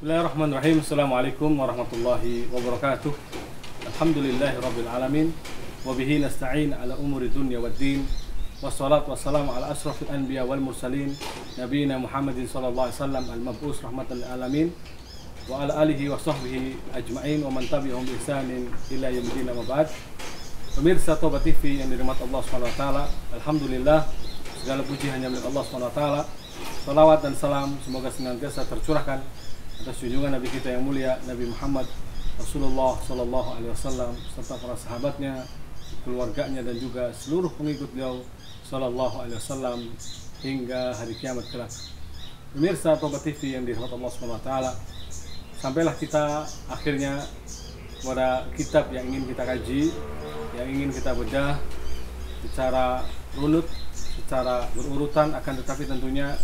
Bismillahirrahmanirrahim. Assalamualaikum warahmatullahi wabarakatuh. Alhamdulillahi rabbil alamin. Wabihi nasta'in ala umuri dunya waddin. Wassalatu wassalamu ala asrafil anbiya wal mursalin Nabiina Muhammadin sallallahu alaihi wasallam al-mab'us rahmatan lil alamin. Wa ala alihi wa sahbihi ajma'in wa man tabi'ahum bi ihsanin ila yaumil amma ba'd. Pemirsa Toba TV yang dirahmati Allah Subhanahu wa taala, alhamdulillah segala puji hanya milik Allah Subhanahu wa taala. Salawat dan salam semoga senantiasa tercurahkan atas junjungan Nabi kita yang mulia Nabi Muhammad Rasulullah Sallallahu Alaihi Wasallam serta para sahabatnya, keluarganya dan juga seluruh pengikut beliau Sallallahu Alaihi Wasallam hingga hari kiamat kelak. Pemirsa Toba TV yang dirahmati Allah Subhanahu Wa Taala, sampailah kita akhirnya pada kitab yang ingin kita kaji, yang ingin kita bedah secara runut, secara berurutan, akan tetapi tentunya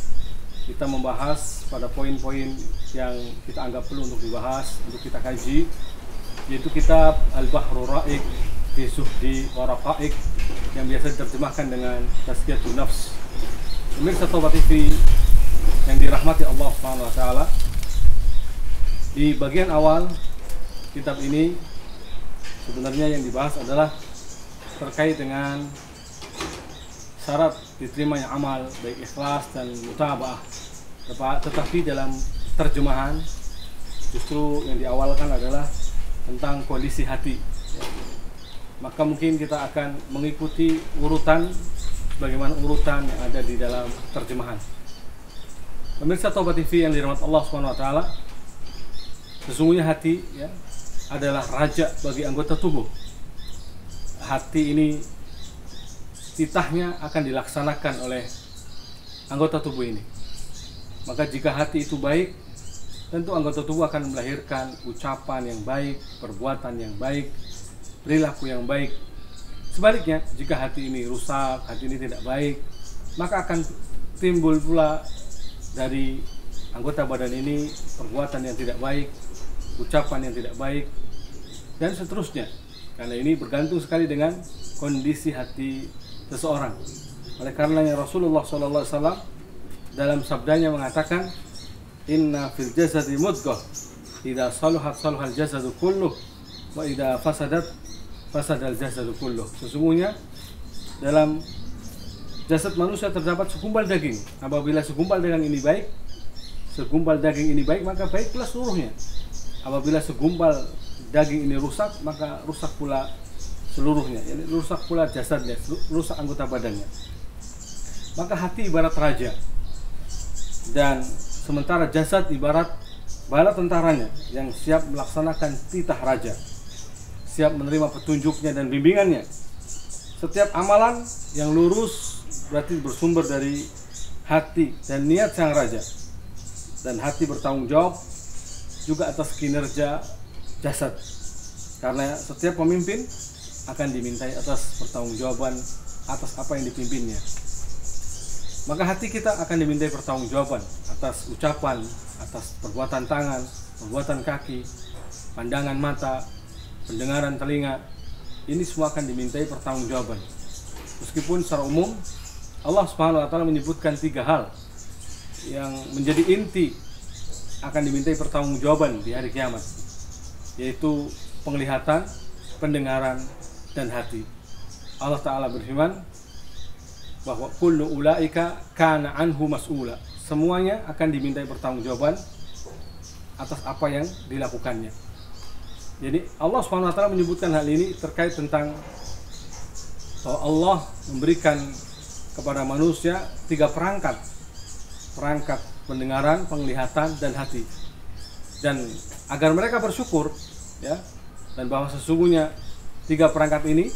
kita membahas pada poin-poin yang kita anggap perlu untuk dibahas, untuk kita kaji, yaitu kitab Al-Bahrul Ra'iq fi Zuhdi wa Raqa'iq yang biasa diterjemahkan dengan Tazkiyatun Nafs. Pemirsa Toba TV yang dirahmati Allah Subhanahu wa taala, di bagian awal kitab ini sebenarnya yang dibahas adalah terkait dengan syarat diterimanya amal baik ikhlas dan mutaba'ah. Tetapi dalam terjemahan justru yang diawalkan adalah tentang kondisi hati. Maka mungkin kita akan mengikuti urutan bagaimana urutan yang ada di dalam terjemahan. Pemirsa Toba TV yang dirahmati Allah Subhanahu wa taala, sesungguhnya hati adalah raja bagi anggota tubuh. Hati ini titahnya akan dilaksanakan oleh anggota tubuh ini. Maka jika hati itu baik, tentu anggota tubuh akan melahirkan ucapan yang baik, perbuatan yang baik, perilaku yang baik. Sebaliknya, jika hati ini rusak, hati ini tidak baik, maka akan timbul pula dari anggota badan ini perbuatan yang tidak baik, ucapan yang tidak baik, dan seterusnya. Karena ini bergantung sekali dengan kondisi hati seseorang. Oleh karenanya Rasulullah SAW dalam sabdanya mengatakan, inna fil jasadi mudghah idza saluhat saluhal jasadu kulluh wa idza fasadat fasadal jasadu kulluh. Sesungguhnya dalam jasad manusia terdapat segumpal daging. Apabila segumpal daging ini baik, maka baiklah seluruhnya. Apabila segumpal daging ini rusak, maka rusak pula seluruhnya. Yani rusak pula jasadnya, rusak anggota badannya. Maka hati ibarat raja, dan sementara jasad ibarat bala tentaranya yang siap melaksanakan titah raja, siap menerima petunjuknya dan bimbingannya. Setiap amalan yang lurus berarti bersumber dari hati dan niat sang raja, dan hati bertanggung jawab juga atas kinerja jasad, karena setiap pemimpin akan dimintai atas pertanggungjawaban atas apa yang dipimpinnya. Maka hati kita akan dimintai pertanggungjawaban atas ucapan, atas perbuatan tangan, perbuatan kaki, pandangan mata, pendengaran telinga. Ini semua akan dimintai pertanggungjawaban. Meskipun secara umum Allah Subhanahu wa taala menyebutkan 3 hal yang menjadi inti akan dimintai pertanggungjawaban di hari kiamat, yaitu penglihatan, pendengaran, dan hati. Allah Ta'ala berfirman bahwa kullu ulaika kana anhu mas'ula. Semuanya akan dimintai pertanggungjawaban atas apa yang dilakukannya. Jadi Allah Subhanahu wa taala menyebutkan hal ini terkait tentang bahwa Allah memberikan kepada manusia 3 perangkat. Perangkat pendengaran, penglihatan, dan hati. Dan agar mereka bersyukur dan bahwa sesungguhnya 3 perangkat ini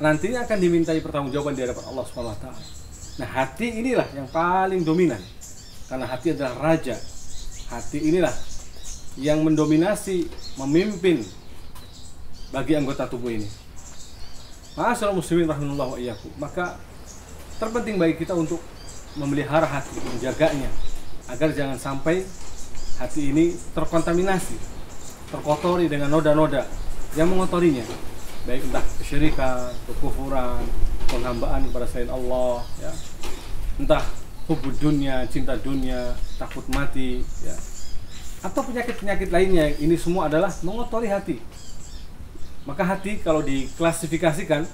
nantinya akan dimintai pertanggungjawaban di hadapan Allah Subhanahu wa taala. Nah, hati inilah yang paling dominan. Karena hati adalah raja. Hati inilah yang mendominasi, memimpin bagi anggota tubuh ini. Ma'asyiral muslimin rahimanallahu wa iyyakum. Maka terpenting bagi kita untuk memelihara hati, menjaganya agar jangan sampai hati ini terkontaminasi, terkotori dengan noda-noda yang mengotorinya, baik entah kesyirikan, kekufuran, penghambaan kepada selain Allah, entah hubud dunia, cinta dunia, takut mati, atau penyakit-penyakit lainnya. Ini semua adalah mengotori hati. Maka hati kalau diklasifikasikan,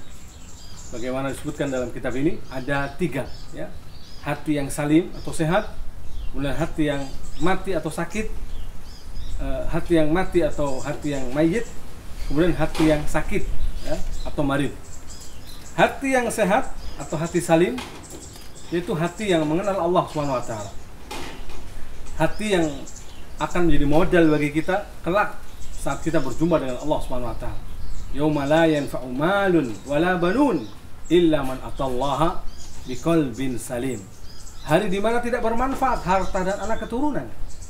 bagaimana disebutkan dalam kitab ini, ada 3 ya. Hati yang salim atau sehat, kemudian hati yang mati atau sakit, hati yang mati atau hati yang mayit, kemudian hati yang sakit ya, atau marid. Hati yang sehat atau hati salim yaitu hati yang mengenal Allah SWT. Hati yang akan menjadi modal bagi kita kelak saat kita berjumpa dengan Allah SWT. Yauma la yanfa'u malun wala banun illa man atallaha biqalbin salim. Hari di mana tidak bermanfaat harta dan anak keturunan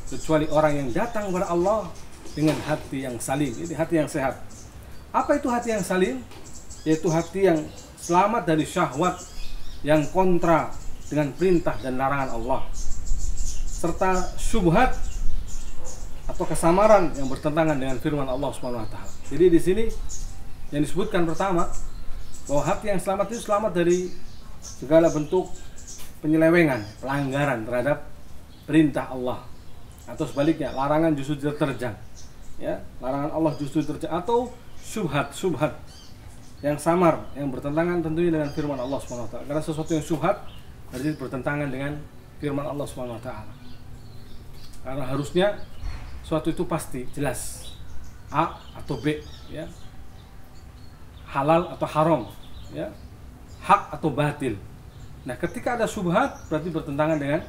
kecuali orang yang datang kepada Allah dengan hati yang salim. Ini hati yang sehat. Apa itu hati yang salim? Yaitu hati yang selamat dari syahwat yang kontra dengan perintah dan larangan Allah, serta syubhat atau kesamaran yang bertentangan dengan firman Allah SWT. Jadi di sini yang disebutkan pertama bahwa hati yang selamat itu selamat dari segala bentuk penyelewengan, pelanggaran terhadap perintah Allah, atau sebaliknya larangan justru diterjang ya, larangan Allah justru diterjang, atau syubhat yang samar yang bertentangan tentunya dengan firman Allah SWT. Karena sesuatu yang syubhat berarti bertentangan dengan firman Allah SWT. Karena harusnya suatu itu pasti jelas A atau B ya, halal atau haram ya, hak atau batil. Nah, ketika ada syubhat berarti bertentangan dengan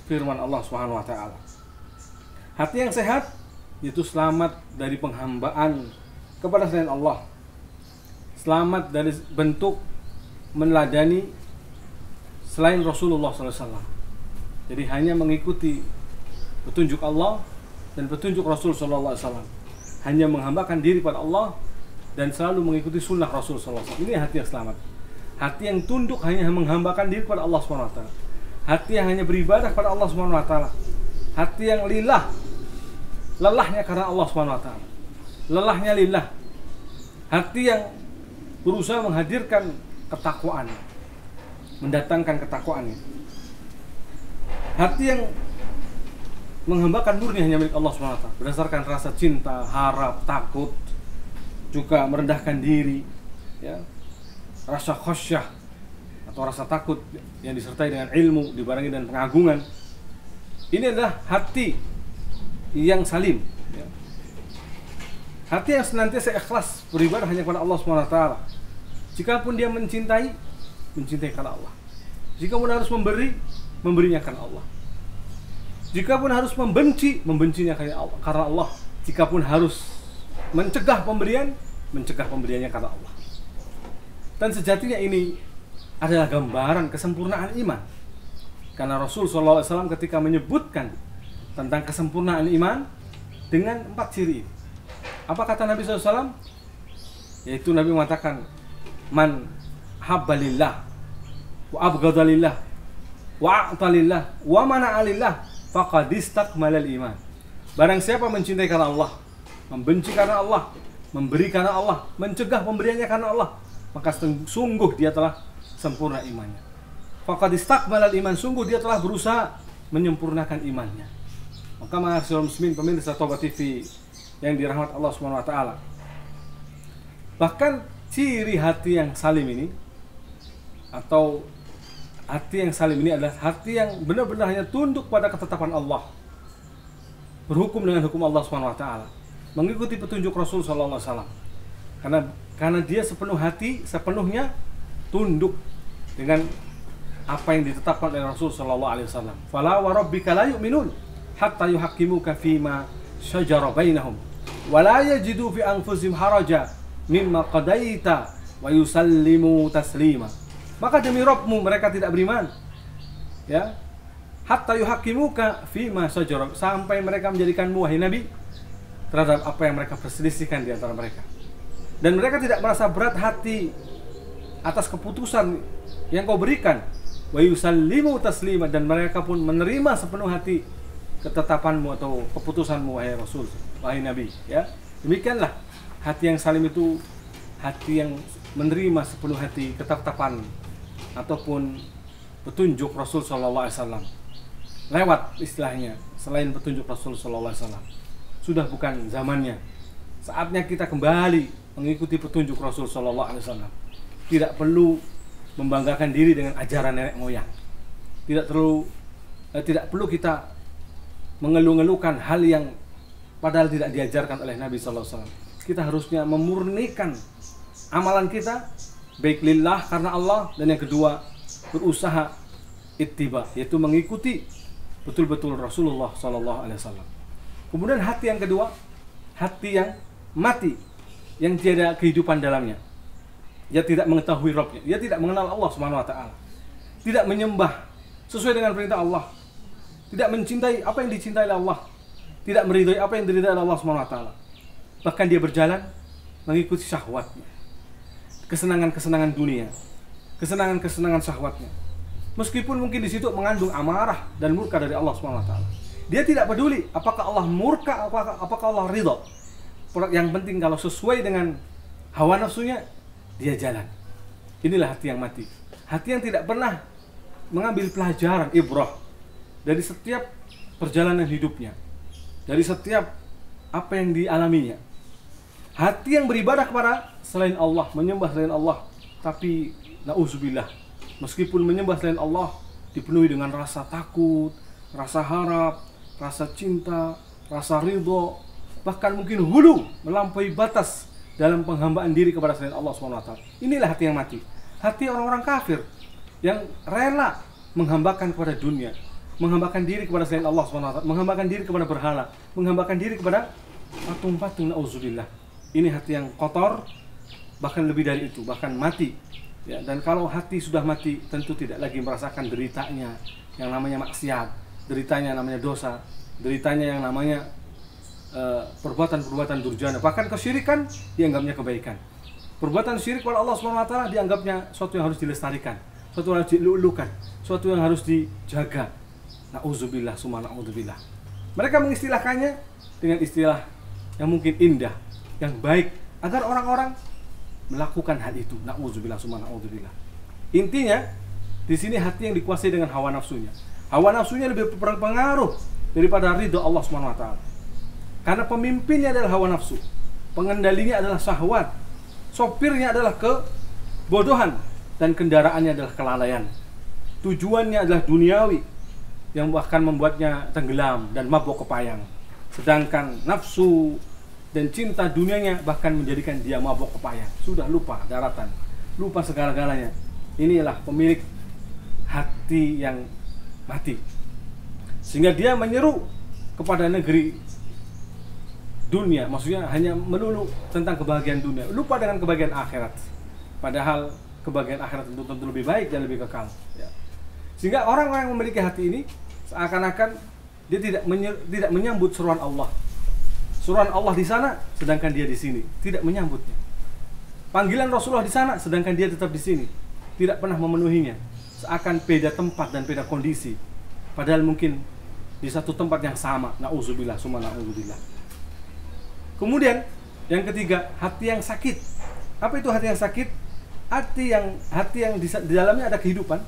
firman Allah SWT. Hati yang sehat itu selamat dari penghambaan kepada selain Allah, selamat dari bentuk meneladani selain Rasulullah SAW. Jadi hanya mengikuti petunjuk Allah dan petunjuk Rasul SAW, hanya menghambakan diri pada Allah dan selalu mengikuti sunnah Rasul SAW. Ini hati yang selamat. Hati yang tunduk hanya menghambakan diri kepada Allah SWT. Hati yang hanya beribadah kepada Allah SWT. Hati yang lillah, lelahnya karena Allah SWT. Lelahnya lillah. Hati yang berusaha menghadirkan ketakwaan, mendatangkan ketakwaan. Hati yang menghambakan murni hanya milik Allah SWT, berdasarkan rasa cinta, harap, takut, juga merendahkan diri ya. Rasa khasyah atau rasa takut yang disertai dengan ilmu dibarengi dengan pengagungan. Ini adalah hati yang salim ya. Hati yang senantiasa ikhlas beribadah hanya kepada Allah SWT. Jikapun dia mencintai karena Allah. Jikapun harus memberinya karena Allah. Jikapun harus membencinya karena Allah. Jikapun harus mencegah pemberiannya karena Allah. Dan sejatinya ini adalah gambaran kesempurnaan iman. Karena Rasul SAW ketika menyebutkan tentang kesempurnaan iman dengan 4 ciri. Apa kata Nabi SAW? Yaitu Nabi mengatakan, man habbalillah wa abghadalillah wa a'talillah wa mana'alillah faqad istakmalal iman. Barang siapa mencintai karena Allah, membenci karena Allah, memberi karena Allah, mencegah pemberiannya karena Allah, maka sungguh dia telah sempurna imannya. Faqad istakmalal iman, sungguh dia telah berusaha menyempurnakan imannya. Maka ma'asyiral muslimin pemirsa Toba TV yang dirahmati Allah SWT, bahkan ciri hati yang salim ini atau hati yang salim ini adalah hati yang benar-benar hanya tunduk pada ketetapan Allah, berhukum dengan hukum Allah SWT, mengikuti petunjuk Rasul SAW. Karena dia sepenuhnya tunduk dengan apa yang ditetapkan oleh Rasul SAW. Fala wa rabbika la yu'minun hatta yuhaqqimuka fima syajara bainahum wa la yajidu fi anfusihim haraja mimma qadaita wa yusallimu taslima. Maka demi Rabbmu mereka tidak beriman ya, hatta yuhaqqimuka fima syajara, sampai mereka menjadikanmu wahai Nabi terhadap apa yang mereka perselisihkan di antara mereka. Dan mereka tidak merasa berat hati atas keputusan yang kau berikan. Wa yusallimu taslima, dan mereka pun menerima sepenuh hati ketetapanmu atau keputusanmu wahai Rasul, wahai Nabi ya. Demikianlah hati yang salim itu, hati yang menerima sepenuh hati ketetapan ataupun petunjuk Rasul SAW lewat istilahnya selain petunjuk Rasul sallallahu alaihi wasallam. Sudah bukan zamannya. Saatnya kita kembali mengikuti petunjuk Rasul sallallahu alaihi wasallam. Tidak perlu membanggakan diri dengan ajaran nenek moyang. Tidak perlu kita mengeluh-ngeluhkan hal yang padahal tidak diajarkan oleh Nabi sallallahu alaihi wasallam. Kita harusnya memurnikan amalan kita baik lillah karena Allah, dan yang kedua berusaha ittiba, yaitu mengikuti betul-betul Rasulullah sallallahu alaihi wasallam. Kemudian hati yang kedua, hati yang mati, yang tiada kehidupan dalamnya. Dia tidak mengetahui Rabbnya, dia tidak mengenal Allah Subhanahu wa taala. Tidak menyembah sesuai dengan perintah Allah. Tidak mencintai apa yang dicintai oleh Allah. Tidak meridhai apa yang diridhai oleh Allah Subhanahu wa taala. Bahkan dia berjalan mengikuti syahwatnya. Kesenangan-kesenangan dunia, kesenangan-kesenangan syahwatnya. Meskipun mungkin di situ mengandung amarah dan murka dari Allah Subhanahu wa taala. Dia tidak peduli apakah Allah murka, apakah Allah ridha. Yang penting kalau sesuai dengan hawa nafsunya, dia jalan. Inilah hati yang mati. Hati yang tidak pernah mengambil pelajaran ibrah dari setiap perjalanan hidupnya, dari setiap apa yang dialaminya. Hati yang beribadah kepada selain Allah, menyembah selain Allah, tapi na'udzubillah, meskipun menyembah selain Allah dipenuhi dengan rasa takut, rasa harap, rasa cinta, rasa ridho, bahkan mungkin hulu, melampaui batas dalam penghambaan diri kepada selain Allah SWT. Inilah hati yang mati. Hati orang-orang kafir yang rela menghambakan kepada dunia, menghambakan diri kepada selain Allah SWT, menghambakan diri kepada berhala, menghambakan diri kepada patung-patung, na'udzubillah. Ini hati yang kotor, bahkan lebih dari itu, bahkan mati. Ya, dan kalau hati sudah mati, tentu tidak lagi merasakan deritanya yang namanya maksiat, deritanya yang namanya dosa, deritanya yang namanya perbuatan-perbuatan durjana. Bahkan kesyirikan dianggapnya kebaikan. Perbuatan syirik kepada Allah SWT dianggapnya suatu yang harus dilestarikan, suatu yang harus dilulukan, suatu yang harus dijaga. Na'udzubillah, summa na'udzubillah. Mereka mengistilahkannya dengan istilah yang mungkin indah, yang baik, agar orang-orang melakukan hal itu. Na'udzubillah, summa na'udzubillah. Intinya, di sini hati yang dikuasai dengan hawa nafsunya. Hawa nafsunya lebih berpengaruh daripada ridho Allah SWT. Karena pemimpinnya adalah hawa nafsu, pengendalinya adalah syahwat, sopirnya adalah kebodohan, dan kendaraannya adalah kelalaian. Tujuannya adalah duniawi, yang bahkan membuatnya tenggelam dan mabuk kepayang. Sedangkan nafsu dan cinta dunianya bahkan menjadikan dia mabuk kepayang. Sudah lupa daratan, lupa segala-galanya. Inilah pemilik hati yang mati. Sehingga dia menyeru kepada negeri dunia, maksudnya hanya melulu tentang kebahagiaan dunia, lupa dengan kebahagiaan akhirat. Padahal kebahagiaan akhirat tentu lebih baik dan lebih kekal. Ya. Sehingga orang-orang yang memiliki hati ini seakan-akan dia tidak menyambut seruan Allah. Seruan Allah di sana, sedangkan dia di sini tidak menyambutnya. Panggilan Rasulullah di sana, sedangkan dia tetap di sini, tidak pernah memenuhinya. Seakan beda tempat dan beda kondisi. Padahal mungkin di satu tempat yang sama. Na'udzubillah, summa na'udzubillah. Kemudian yang ketiga, hati yang sakit. Apa itu hati yang sakit? Hati yang di dalamnya ada kehidupan,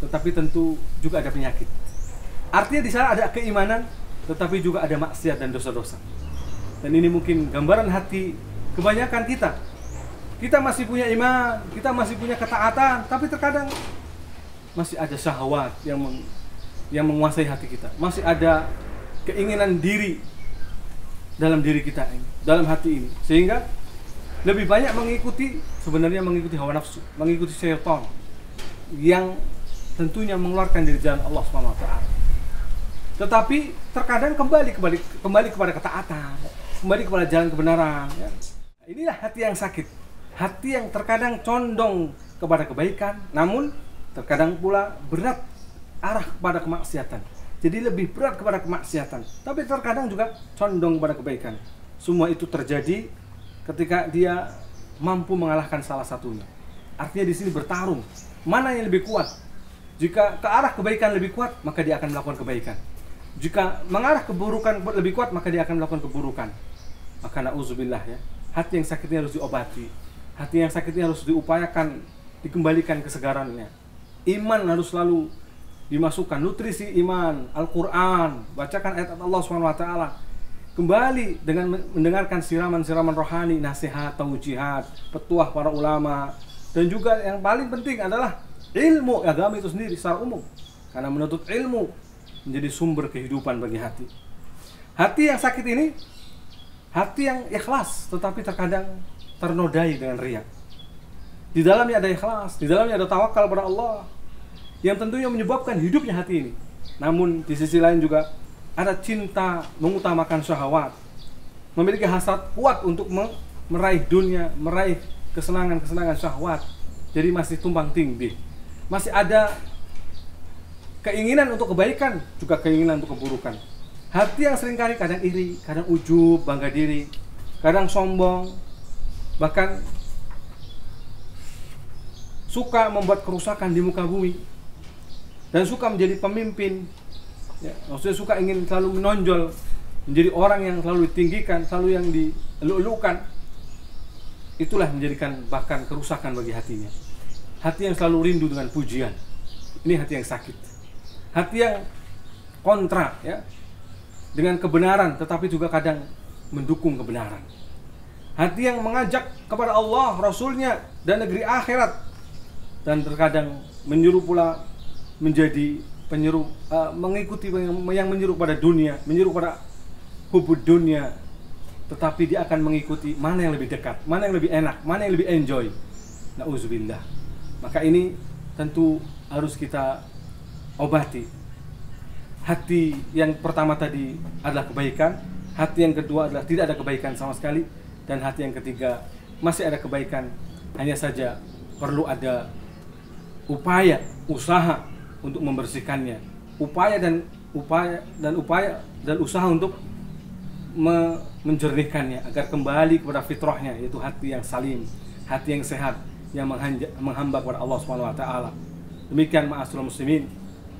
tetapi tentu juga ada penyakit. Artinya di sana ada keimanan, tetapi juga ada maksiat dan dosa-dosa. Dan ini mungkin gambaran hati kebanyakan kita. Kita masih punya iman, kita masih punya ketaatan, tapi terkadang masih ada syahwat yang menguasai hati kita. Masih ada keinginan diri dalam diri kita ini, dalam hati ini, sehingga lebih banyak mengikuti hawa nafsu, mengikuti syaitan yang tentunya mengeluarkan dari jalan Allah SWT. Tetapi terkadang kembali kepada ketaatan, kembali kepada jalan kebenaran. Ya. Inilah hati yang sakit, hati yang terkadang condong kepada kebaikan, namun terkadang pula berat arah kepada kemaksiatan. Jadi lebih berat kepada kemaksiatan, tapi terkadang juga condong kepada kebaikan. Semua itu terjadi ketika dia mampu mengalahkan salah satunya. Artinya di sini bertarung, mana yang lebih kuat. Jika ke arah kebaikan lebih kuat, maka dia akan melakukan kebaikan. Jika mengarah keburukan lebih kuat, maka dia akan melakukan keburukan. Maka na'udzubillah ya, hati yang sakitnya harus diobati. Hati yang sakitnya harus diupayakan, dikembalikan kesegarannya. Iman harus selalu dimasukkan nutrisi iman, Al-Quran, bacakan ayat Allah SWT, kembali dengan mendengarkan siraman-siraman rohani, nasihat, taujihat, petuah para ulama, dan juga yang paling penting adalah ilmu agama itu sendiri secara umum, karena menuntut ilmu menjadi sumber kehidupan bagi hati. Hati yang sakit ini hati yang ikhlas, tetapi terkadang ternodai dengan riya. Di dalamnya ada ikhlas, di dalamnya ada tawakal pada Allah, yang tentunya menyebabkan hidupnya hati ini. Namun di sisi lain juga ada cinta mengutamakan syahwat, memiliki hasrat kuat untuk meraih dunia, meraih kesenangan-kesenangan syahwat. Jadi masih tumpang tindih, masih ada keinginan untuk kebaikan, juga keinginan untuk keburukan. Hati yang seringkali kadang iri, kadang ujub, bangga diri, kadang sombong, bahkan suka membuat kerusakan di muka bumi, dan suka menjadi pemimpin, ya, maksudnya suka ingin selalu menonjol, menjadi orang yang selalu ditinggikan, selalu yang dielu-elukan. Itulah menjadikan bahkan kerusakan bagi hatinya. Hati yang selalu rindu dengan pujian, ini hati yang sakit. Hati yang kontra, ya, dengan kebenaran, tetapi juga kadang mendukung kebenaran. Hati yang mengajak kepada Allah, Rasulnya, dan negeri akhirat, dan terkadang menyuruh pula menjadi penyeru, mengikuti yang menyuruh pada dunia, menyuruh pada hubud dunia, tetapi dia akan mengikuti mana yang lebih dekat, mana yang lebih enak, mana yang lebih enjoy. Na'udzubillah. Maka ini tentu harus kita obati. Hati yang pertama tadi adalah kebaikan, hati yang kedua adalah tidak ada kebaikan sama sekali, dan hati yang ketiga masih ada kebaikan, hanya saja perlu ada upaya, usaha untuk membersihkannya, upaya dan usaha untuk menjernihkannya agar kembali kepada fitrahnya, yaitu hati yang salim, hati yang sehat, yang menghamba kepada Allah Subhanahu wa taala. Demikian ma'asyiral muslimin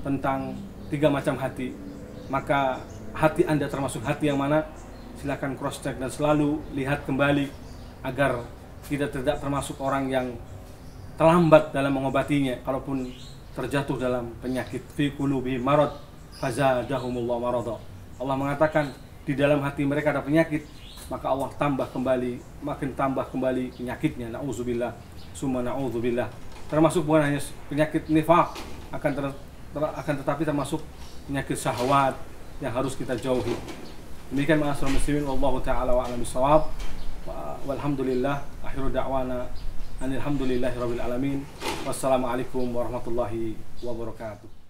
tentang 3 macam hati. Maka hati Anda termasuk hati yang mana? Silakan cross check dan selalu lihat kembali agar kita tidak termasuk orang yang terlambat dalam mengobatinya. Kalaupun terjatuh dalam penyakit, fi qulubihim marad fazadahumullahu marada. Allah mengatakan di dalam hati mereka ada penyakit, maka Allah makin tambah kembali penyakitnya. Na'udzubillah, summa na'udzubillah. Termasuk bukan hanya penyakit nifaq, akan tetapi termasuk penyakit syahwat yang harus kita jauhi. Demikian ma'asyiral muslimin, wallahu ta'ala wa a'lam bissawab. Walhamdulillah, akhiru da'wana alhamdulillahi rabbil alamin. Wassalamualaikum warahmatullahi wabarakatuh.